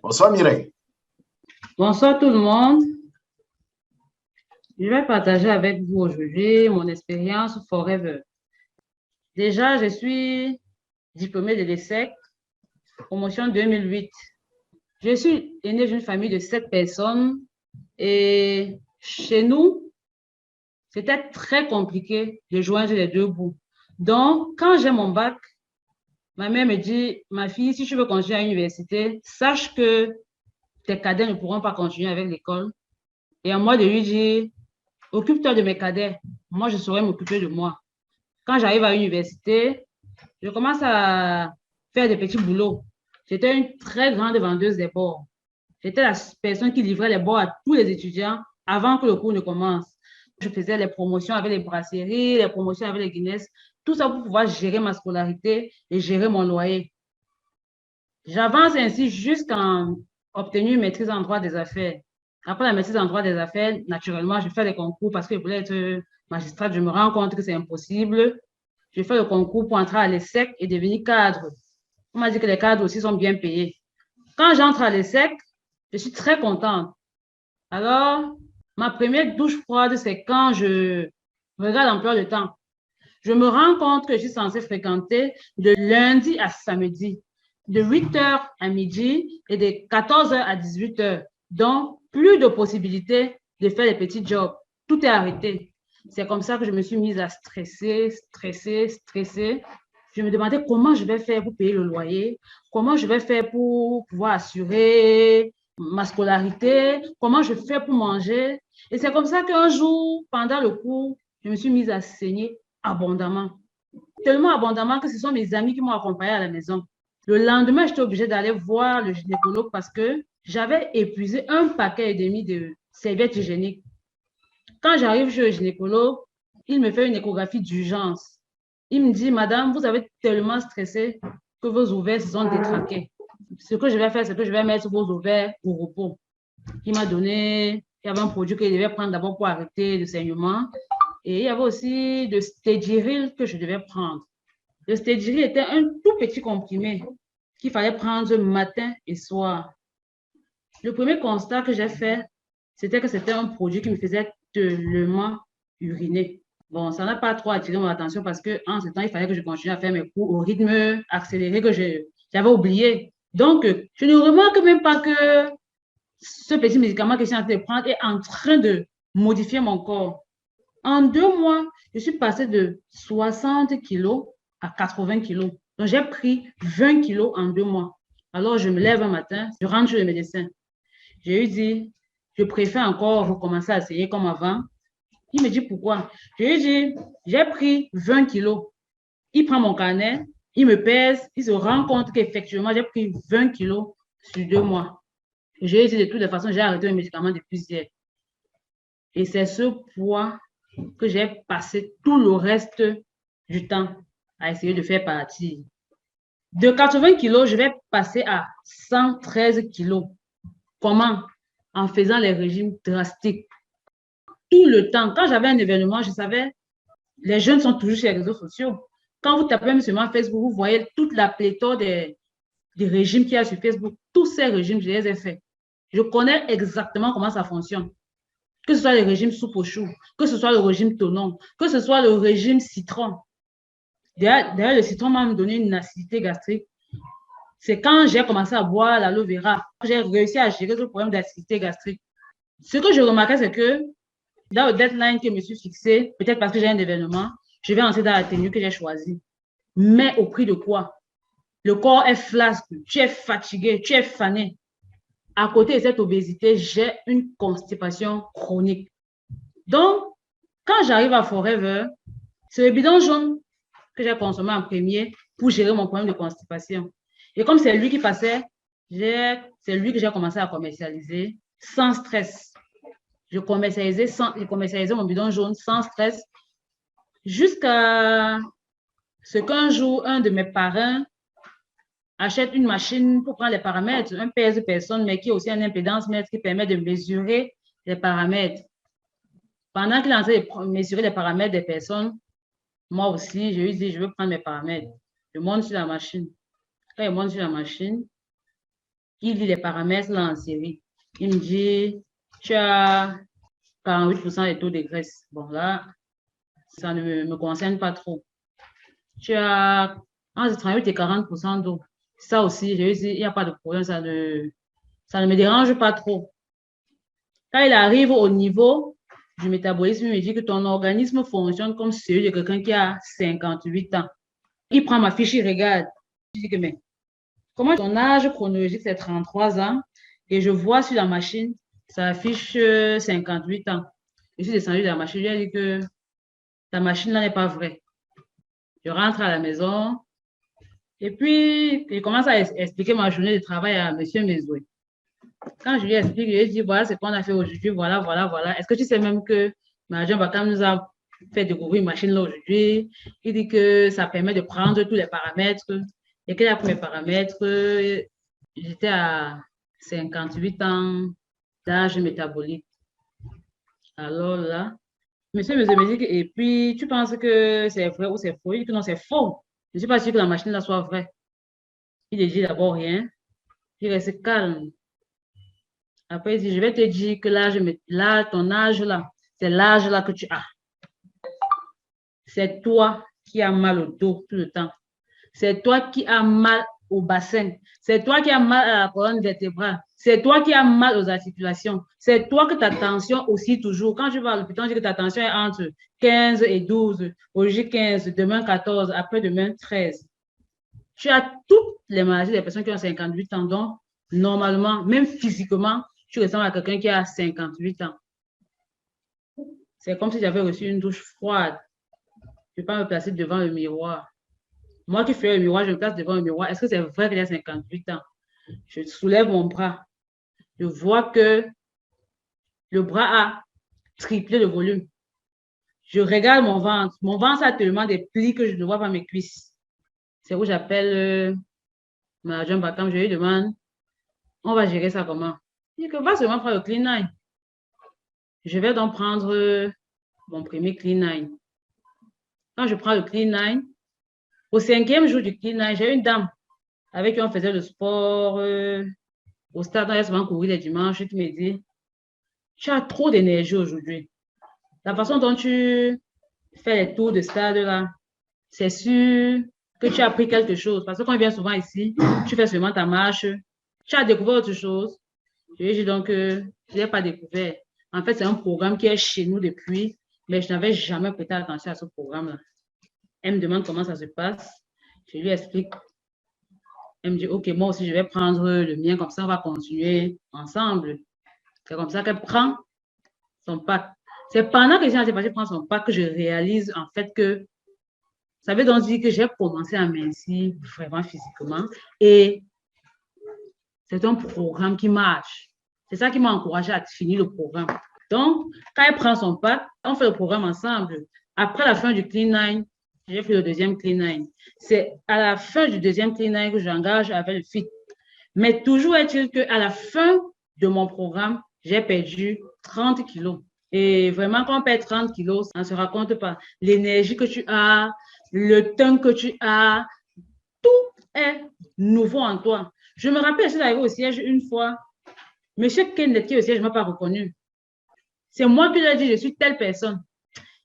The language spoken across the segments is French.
Bonsoir Mireille. Bonsoir tout le monde. Je vais partager avec vous aujourd'hui mon expérience Forever. Déjà, je suis diplômée de l'ESSEC, promotion 2008. Je suis aînée d'une famille de 7 personnes et chez nous, c'était très compliqué de joindre les deux bouts. Donc, quand j'ai mon bac, ma mère me dit, ma fille, si tu veux continuer à l'université, sache que tes cadets ne pourront pas continuer avec l'école. Et à moi de lui dire, occupe-toi de mes cadets. Moi, je saurais m'occuper de moi. Quand j'arrive à l'université, je commence à faire des petits boulots. J'étais une très grande vendeuse des bords. J'étais la personne qui livrait les bords à tous les étudiants avant que le cours ne commence. Je faisais les promotions avec les brasseries, les promotions avec les Guinness, tout ça pour pouvoir gérer ma scolarité et gérer mon loyer. J'avance ainsi jusqu'à obtenir une maîtrise en droit des affaires. Après la maîtrise en droit des affaires, naturellement, je fais des concours parce que je voulais être magistrate. Je me rends compte que c'est impossible. Je fais le concours pour entrer à l'ESSEC et devenir cadre. On m'a dit que les cadres aussi sont bien payés. Quand j'entre à l'ESSEC, je suis très contente. Alors, ma première douche froide, c'est quand je regarde l'emploi du temps. Je me rends compte que je suis censée fréquenter de lundi à samedi, de 8 heures à midi et de 14 heures à 18 heures. Donc, plus de possibilités de faire des petits jobs. Tout est arrêté. C'est comme ça que je me suis mise à stresser. Je me demandais comment je vais faire pour payer le loyer, comment je vais faire pour pouvoir assurer ma scolarité, comment je fais pour manger. Et c'est comme ça qu'un jour, pendant le cours, je me suis mise à saigner abondamment. Tellement abondamment que ce sont mes amis qui m'ont accompagnée à la maison. Le lendemain, j'étais obligée d'aller voir le gynécologue parce que j'avais épuisé un paquet et demi de serviettes hygiéniques. Quand j'arrive chez le gynécologue, il me fait une échographie d'urgence. Il me dit, Madame, vous avez tellement stressé que vos ovaires se sont détraqués. Ce que je vais faire, c'est que je vais mettre vos ovaires au repos. Il m'a donné, il y avait un produit qu'il devait prendre d'abord pour arrêter le saignement. Et il y avait aussi le Stédiril que je devais prendre. Le Stédiril était un tout petit comprimé qu'il fallait prendre matin et soir. Le premier constat que j'ai fait, c'était que c'était un produit qui me faisait tellement uriner. Bon, ça n'a pas trop attiré mon attention parce qu'en ce temps, il fallait que je continue à faire mes cours au rythme accéléré que j'avais oublié. Donc, je ne remarque même pas que ce petit médicament que je suis en train de prendre est en train de modifier mon corps. En 2 mois, je suis passée de 60 kilos à 80 kilos. Donc, j'ai pris 20 kilos en 2 mois. Alors, je me lève un matin, je rentre chez le médecin. Je lui dis, je préfère encore recommencer à essayer comme avant. Il me dit pourquoi. Je lui dis, j'ai pris 20 kilos. Il prend mon carnet, il me pèse, il se rend compte qu'effectivement, j'ai pris 20 kilos sur 2 mois. Je lui dis de toutes les façons, j'ai arrêté le médicament depuis hier. Et c'est ce poids que j'ai passé tout le reste du temps à essayer de faire partir. De 80 kilos, je vais passer à 113 kilos. Comment? En faisant les régimes drastiques. Tout le temps, quand j'avais un événement, je savais, les jeunes sont toujours sur les réseaux sociaux. Quand vous tapez même sur Facebook, vous voyez toute la pléthore des régimes qu'il y a sur Facebook. Tous ces régimes, je les ai faits. Je connais exactement comment ça fonctionne. Que ce soit le régime soupe au chou, que ce soit le régime tonon, que ce soit le régime citron. D'ailleurs, le citron m'a donné une acidité gastrique. C'est quand j'ai commencé à boire l'aloe vera que j'ai réussi à gérer ce problème d'acidité gastrique. Ce que je remarquais, c'est que dans le deadline que je me suis fixé, peut-être parce que j'ai un événement, je vais entrer dans la tenue que j'ai choisie. Mais au prix de quoi? Le corps est flasque, tu es fatigué, tu es fané. À côté de cette obésité, j'ai une constipation chronique. Donc, quand j'arrive à Forever, c'est le bidon jaune que j'ai consommé en premier pour gérer mon problème de constipation. Et comme c'est lui qui passait, c'est lui que j'ai commencé à commercialiser sans stress. Je commercialisais mon bidon jaune sans stress jusqu'à ce qu'un jour, un de mes parrains achète une machine pour prendre les paramètres, un pèse personne, mais qui est aussi un impédance mètre qui permet de mesurer les paramètres. Pendant qu'il est en train de mesurer les paramètres des personnes, moi aussi, je lui dis, je veux prendre mes paramètres. Je monte sur la machine. Quand je monte sur la machine, Il lit les paramètres là en série. Il me dit, tu as 48% de taux de graisse. Bon, là, ça ne me concerne pas trop. Tu as entre 38 et 40% d'eau. Ça aussi, je lui dis, il n'y a pas de problème, ça ne me dérange pas trop. Quand il arrive au niveau du métabolisme, il me dit que ton organisme fonctionne comme celui de quelqu'un qui a 58 ans. Il prend ma fiche, il regarde. Je dis que, mais comment ton âge chronologique, c'est 33 ans, et je vois sur la machine, ça affiche 58 ans. Je suis descendue de la machine, je lui ai dit que ta machine là n'est pas vraie. Je rentre à la maison, et puis il commence à expliquer ma journée de travail à M. Mezoué. Quand je lui explique, je lui dis, voilà ce qu'on a fait aujourd'hui, voilà, voilà, voilà. Est-ce que tu sais même que Majan Bakam nous a fait découvrir une machine là aujourd'hui? Il dit que ça permet de prendre tous les paramètres. Et qu'il a pris mes paramètres, j'étais à 58 ans d'âge métabolique. Alors là, monsieur me dit que, et puis tu penses que c'est vrai ou c'est faux? Il dit que non, c'est faux. Je ne suis pas sûre que la machine là soit vraie. Il ne dit d'abord rien. Il reste calme. Après, il dit, je vais te dire que là, ton âge là, c'est l'âge là que tu as. C'est toi qui as mal au dos tout le temps. C'est toi qui as mal au bassin. C'est toi qui as mal à la colonne vertébrale. C'est toi qui as mal aux articulations. C'est toi que ta tension aussi toujours. Quand je vais à l'hôpital, je dis que ta tension est entre 15 et 12. Aujourd'hui 15, demain 14, après-demain 13. Tu as toutes les maladies des personnes qui ont 58 ans. Donc, normalement, même physiquement, tu ressembles à quelqu'un qui a 58 ans. C'est comme si j'avais reçu une douche froide. Je ne vais pas me placer devant le miroir. Moi qui fais le miroir, je me place devant le miroir. Est-ce que c'est vrai qu'il a 58 ans? Je soulève mon bras. Je vois que le bras a triplé le volume. Je regarde mon ventre. Mon ventre a tellement des plis que je ne vois pas mes cuisses. C'est où j'appelle ma jeune Bakam. Je lui demande, on va gérer ça comment? Il dit que va seulement prendre le Clean 9. Je vais donc prendre mon premier Clean 9. Quand je prends le Clean 9, au 5e jour du Clean 9, j'ai une dame avec qui on faisait le sport au stade. On allait souvent courir les dimanches. Qui me dit, tu as trop d'énergie aujourd'hui. La façon dont tu fais les tours de stade là, c'est sûr que tu as appris quelque chose. Parce que quand on vient souvent ici, tu fais seulement ta marche. Tu as découvert autre chose. Je lui ai dit donc je n'ai pas découvert. En fait, c'est un programme qui est chez nous depuis, mais je n'avais jamais prêté attention à ce programme-là. Elle me demande comment ça se passe. Je lui explique. Elle me dit, OK, moi aussi, je vais prendre le mien, comme ça, on va continuer ensemble. C'est comme ça qu'elle prend son pack. C'est pendant que j'ai passé prendre son pack que je réalise en fait que ça veut donc dire que j'ai commencé à mincir vraiment physiquement et c'est un programme qui marche. C'est ça qui m'a encouragé à finir le programme. Donc, quand elle prend son pack, on fait le programme ensemble. Après la fin du Clean 9, j'ai fait le deuxième Clean 9. C'est à la fin du deuxième Clean 9 que j'engage avec le FIT. Mais toujours est-il qu'à la fin de mon programme, j'ai perdu 30 kilos. Et vraiment, quand on perd 30 kilos, on ne se raconte pas. L'énergie que tu as, le temps que tu as, tout est nouveau en toi. Je me rappelle, je suis arrivée au siège une fois. Monsieur Kenneth qui est au siège ne m'a pas reconnu. C'est moi qui lui ai dit, je suis telle personne.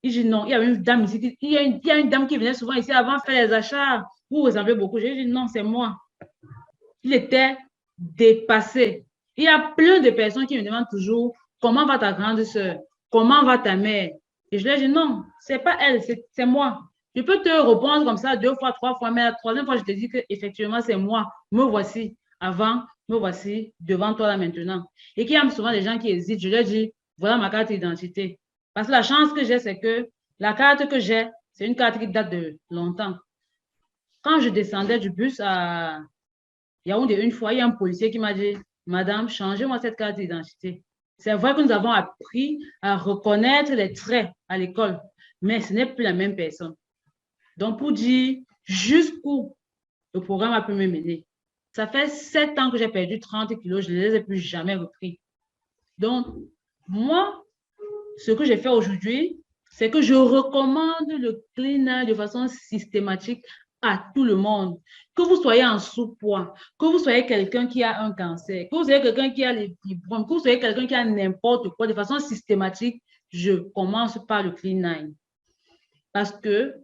Il dit non, il y a une dame ici, il y a une dame qui venait souvent ici avant faire les achats. Vous ressemblez beaucoup. J'ai dit non, c'est moi. Il était dépassé. Il y a plein de personnes qui me demandent toujours comment va ta grande soeur, comment va ta mère. Et je leur dis non, c'est pas elle, c'est moi. Je peux te répondre comme ça 2 fois, 3 fois, mais la troisième fois, je te dis que effectivement c'est moi. Me voici avant, me voici devant toi là maintenant. Et qu'il y a souvent des gens qui hésitent. Je leur dis voilà ma carte d'identité. Parce que la chance que j'ai, c'est que la carte que j'ai, c'est une carte qui date de longtemps. Quand je descendais du bus à Yaoundé, une fois, il y a un policier qui m'a dit, Madame, changez-moi cette carte d'identité. C'est vrai que nous avons appris à reconnaître les traits à l'école, mais ce n'est plus la même personne. Donc, pour dire jusqu'où le programme a pu me mener, ça fait 7 ans que j'ai perdu 30 kilos, je ne les ai plus jamais repris. Donc, moi, ce que j'ai fait aujourd'hui, c'est que je recommande le clean de façon systématique à tout le monde. Que vous soyez en sous-poids, que vous soyez quelqu'un qui a un cancer, que vous soyez quelqu'un qui a les fibromes, que vous soyez quelqu'un qui a n'importe quoi, de façon systématique, je commence par le Clean 9. Parce que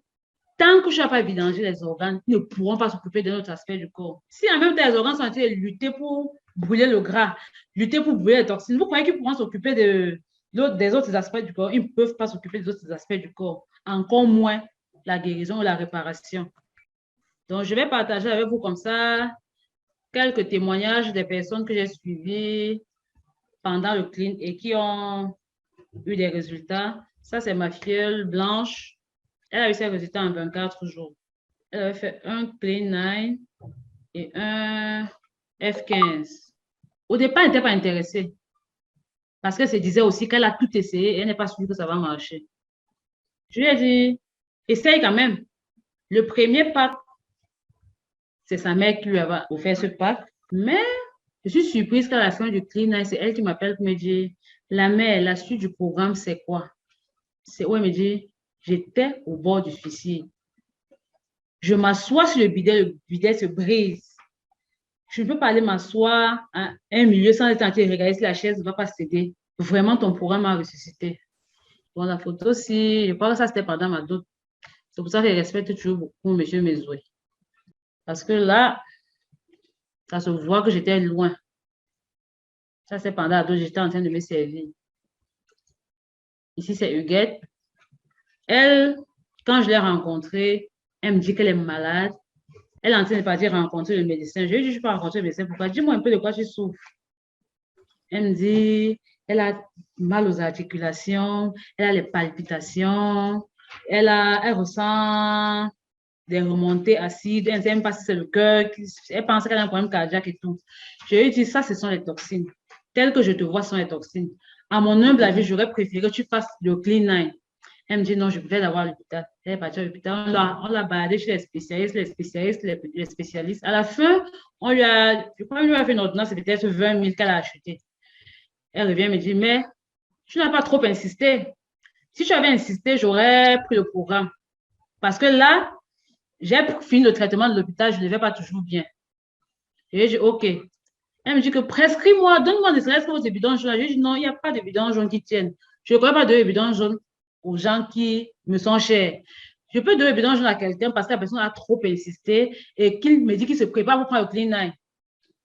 tant que je n'ai pas vidanger les organes, ils ne pourront pas s'occuper de notre aspect du corps. Si en même temps les organes sont en train de lutter pour brûler le gras, lutter pour brûler les toxines, vous croyez qu'ils pourront s'occuper des autres aspects du corps? Ils ne peuvent pas s'occuper des autres aspects du corps, encore moins la guérison ou la réparation. Donc, je vais partager avec vous comme ça quelques témoignages des personnes que j'ai suivies pendant le clean et qui ont eu des résultats. Ça, c'est ma filleule Blanche. Elle a eu ses résultats en 24 jours. Elle avait fait un Clean 9 et un F15. Au départ, elle n'était pas intéressée parce qu'elle se disait aussi qu'elle a tout essayé et elle n'est pas sûre que ça va marcher. Je lui ai dit, essaye quand même. Le premier pack, c'est sa mère qui lui avait offert ce pack. Mais je suis surprise qu'à la fin du Clean 9, c'est elle qui m'appelle pour me dire, la mère, la suite du programme, c'est quoi? C'est où elle me dit, j'étais au bord du suicide. Je m'assois sur le bidet se brise. Je ne peux pas aller m'asseoir à un milieu sans être en train de regarder si la chaise ne va pas céder. Vraiment, ton programme m'a ressuscité. Bon, la photo, si, je pense que ça, c'était pendant ma doute. C'est pour ça que je respecte toujours beaucoup M. Mezoué. Parce que là, ça se voit que j'étais loin. Ça, c'est pendant la doute, j'étais en train de me servir. Ici, c'est Huguette. Elle, quand je l'ai rencontrée, elle me dit qu'elle est malade. Elle est en train de partir rencontrer le médecin. Je lui ai dit, je ne suis pas rencontrer le médecin. Pourquoi? Dis-moi un peu de quoi tu souffres. Elle me dit, elle a mal aux articulations, elle a les palpitations, elle ressent des remontées acides, elle ne sait même pas si c'est le cœur, elle pense qu'elle a un problème cardiaque et tout. Je lui ai dit, ça, ce sont les toxines. Telles que je te vois, ce sont les toxines. À mon humble avis, j'aurais préféré que tu fasses le Clean 9. Elle me dit, non, je voulais l'avoir à l'hôpital. Elle est partie à l'hôpital. On l'a baladé chez les spécialistes, les spécialistes. À la fin, je crois qu'on lui a fait une ordonnance, c'est peut-être 20 000 qu'elle a acheté. Elle revient et me dit, mais tu n'as pas trop insisté. Si tu avais insisté, j'aurais pris le programme. Parce que là, j'ai fini le traitement de l'hôpital, je ne vais pas toujours bien. Et j'ai dit, OK. Elle me dit que prescris-moi, donne-moi des stress pour ces bidons jaunes. J'ai dit, non, il n'y a pas de bidons jaunes qui tiennent. Je ne connais pas de bidons jaunes aux gens qui me sont chers. Je peux donner le bidon jaune à quelqu'un parce que la personne a trop insisté et qu'il me dit qu'il se prépare pour prendre le Clean 9.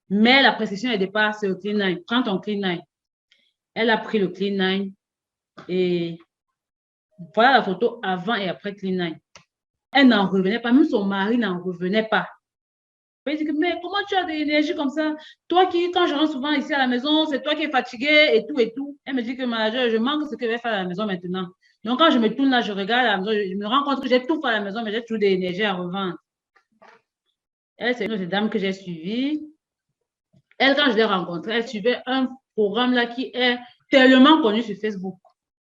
Mais la prescription est départ, c'est le Clean 9. Prends ton Clean 9. Elle a pris le Clean 9 et voilà la photo avant et après Clean 9. Elle n'en revenait pas, même son mari n'en revenait pas. Il dit, mais comment tu as de l'énergie comme ça? Toi qui, quand je rentre souvent ici à la maison, c'est toi qui es fatiguée et tout et tout. Elle me dit que manager, je manque ce que je vais faire à la maison maintenant. Donc quand je me tourne là, je regarde à la maison, je me rends compte que j'ai tout fait à la maison, mais j'ai toujours de l'énergie à revendre. Elle, c'est une autre dame que j'ai suivie. Elle, quand je l'ai rencontrée, elle suivait un programme là qui est tellement connu sur Facebook.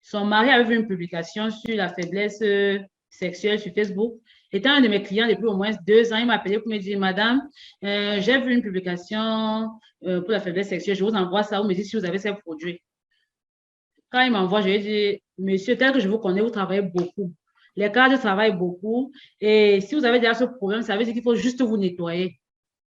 Son mari avait vu une publication sur la faiblesse sexuelle sur Facebook. Étant un de mes clients depuis au moins 2 ans, il m'a appelé pour me dire, Madame, j'ai vu une publication pour la faiblesse sexuelle, je vous envoie ça, vous me dites si vous avez ces produits. Quand il m'envoie, je lui dis, Monsieur, tel que je vous connais, vous travaillez beaucoup. Les cadres travaillent beaucoup. Et si vous avez déjà ce problème, ça veut dire qu'il faut juste vous nettoyer.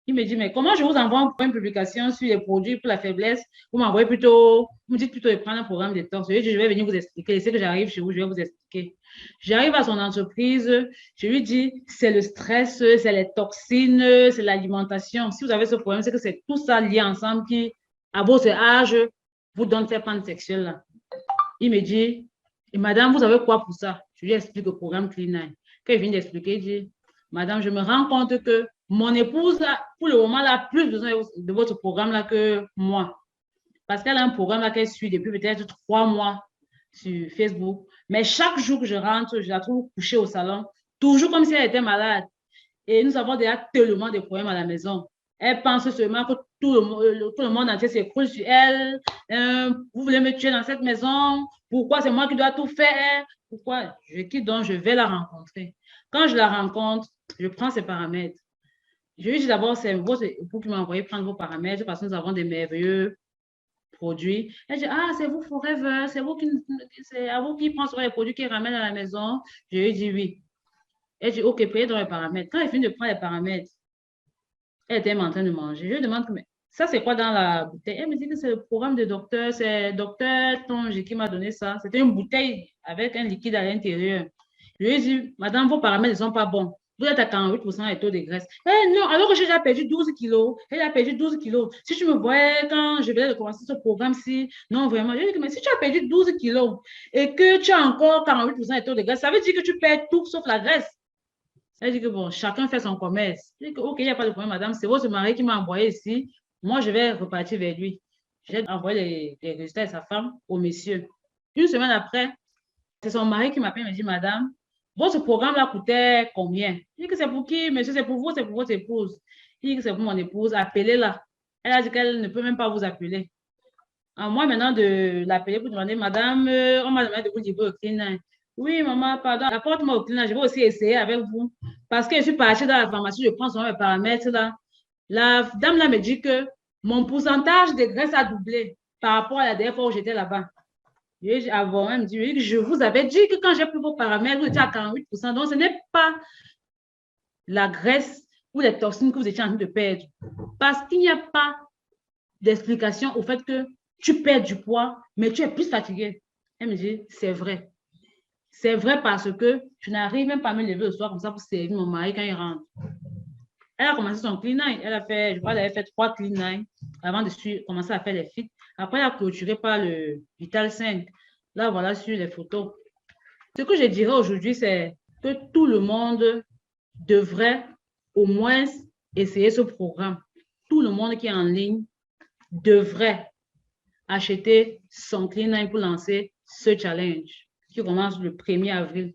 Il me dit, mais comment je vous envoie une publication sur les produits pour la faiblesse? Vous m'envoyez plutôt, vous me dites plutôt de prendre un programme de détox. Je vais venir vous expliquer. Laissez que j'arrive chez vous, je vais vous expliquer. J'arrive à son entreprise, je lui dis, c'est le stress, c'est les toxines, c'est l'alimentation. Si vous avez ce problème, c'est que c'est tout ça lié ensemble qui, à votre âge, vous donne ces pannes sexuelles-là. Il me dit, et madame, vous avez quoi pour ça? Je lui explique le programme Clean 9. Quand il vient d'expliquer, il dit, madame, je me rends compte que mon épouse, pour le moment, a plus besoin de votre programme-là que moi. Parce qu'elle a un programme là qu'elle suit depuis peut-être 3 mois sur Facebook. Mais chaque jour que je rentre, je la trouve couchée au salon, toujours comme si elle était malade. Et nous avons déjà tellement de problèmes à la maison. Elle pense seulement que tout le monde entier s'écroule sur elle. Vous voulez me tuer dans cette maison? Pourquoi c'est moi qui dois tout faire? Pourquoi? Je quitte donc, je vais la rencontrer. Quand je la rencontre, je prends ses paramètres. Je lui dis d'abord, c'est votre époux qui m'a envoyé prendre vos paramètres parce que nous avons des merveilleux produits. Elle dit, ah, c'est vous Forever, c'est à vous qui prenez sur les produits qui ramènent à la maison. Je lui dis oui. Elle dit, OK, prenez dans les paramètres. Quand elle finit de prendre les paramètres, elle était en train de manger. Je lui demande, mais ça, c'est quoi dans la bouteille? Elle me dit que c'est le programme de docteur, c'est docteur Tonge qui m'a donné ça. C'était une bouteille avec un liquide à l'intérieur. Je lui ai dit, madame, vos paramètres ne sont pas bons. Vous êtes à 48% de taux de graisse. Eh non, alors que j'ai déjà perdu 12 kilos. Elle a perdu 12 kilos. Si tu me voyais quand je venais de commencer ce programme-ci, non, vraiment. Je lui ai dit, mais si tu as perdu 12 kilos et que tu as encore 48% de taux de graisse, ça veut dire que tu perds tout sauf la graisse. Elle dit que bon, chacun fait son commerce. Je dis que, OK, il n'y a pas de problème, madame. C'est votre mari qui m'a envoyé ici. Moi, je vais repartir vers lui. J'ai envoyé les résultats de sa femme au monsieur. Une semaine après, c'est son mari qui m'appelle et me dit, madame, votre programme-là coûtait combien? Je dis que c'est pour qui, monsieur? C'est pour vous, c'est pour votre épouse. Il dit que c'est pour mon épouse. Appelez-la. Elle a dit qu'elle ne peut même pas vous appeler. À moi maintenant de l'appeler pour demander, madame, on m'a demandé de vous livrer au clinique. Oui, maman, pardon, apporte-moi au clinique, je vais aussi essayer avec vous. Parce que je suis partie dans la pharmacie, je prends souvent mes paramètres là. La dame là me dit que mon pourcentage de graisse a doublé par rapport à la dernière fois où j'étais là-bas. Avant, elle me dit, oui, je vous avais dit que quand j'ai pris vos paramètres, vous étiez à 48%. Donc, ce n'est pas la graisse ou les toxines que vous étiez en train de perdre. Parce qu'il n'y a pas d'explication au fait que tu perds du poids, mais tu es plus fatigué. Elle me dit, c'est vrai. C'est vrai parce que je n'arrive même pas à me lever le soir comme ça pour servir mon mari quand il rentre. Elle a commencé son clean night. Elle a fait, je crois, elle avait fait 3 clean nights avant de commencer à faire les fit. Après, elle a clôturé par le Vital 5. Là, voilà sur les photos. Ce que je dirais aujourd'hui, c'est que tout le monde devrait au moins essayer ce programme. Tout le monde qui est en ligne devrait acheter son clean night pour lancer ce challenge qui commence le 1er avril.